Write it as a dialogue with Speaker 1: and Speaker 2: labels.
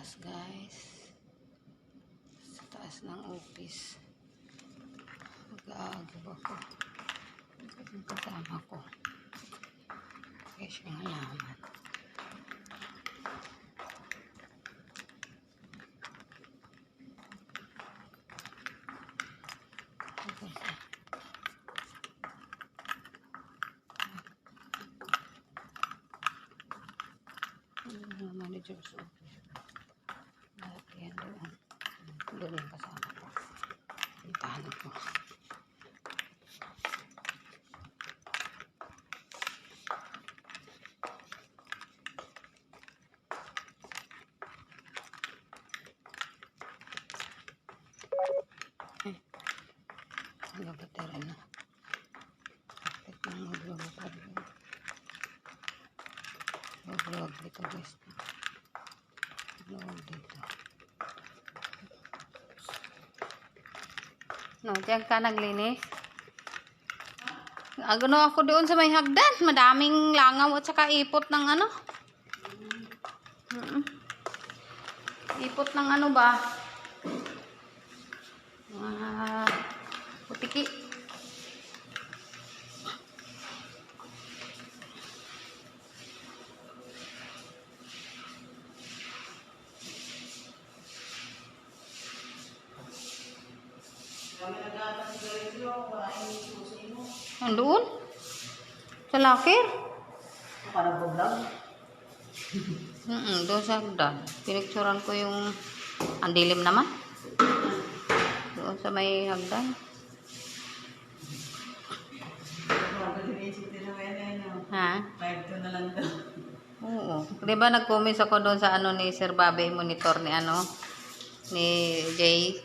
Speaker 1: taas, guys. Sa taas ng office. Mag-aagab ako. Ang kasama ko. Kaya siyang halaman. Manager's office. Yan doon. Doon yung kasama ko. Puntahan ko. Ang gabatera na. Bakit nang maglulupad yun? Vlog dito, guys. Vlog dito. No, diyan ka naglinis? Agano ako doon sa may hagdan. Madaming langaw at saka ipot ng ano. Ipot ng ano ba? Putiki. Andoon? Sa lakir?
Speaker 2: Para vlog?
Speaker 1: Doon sa hagdan. Pinicturan ko yung ang dilim naman. Doon sa may hagdan. Ha?
Speaker 2: 5-2 na lang daw.
Speaker 1: Oo. Di ba nag-comments ako doon sa ano ni Sir Bobby, monitor ni ano? Ni Jay?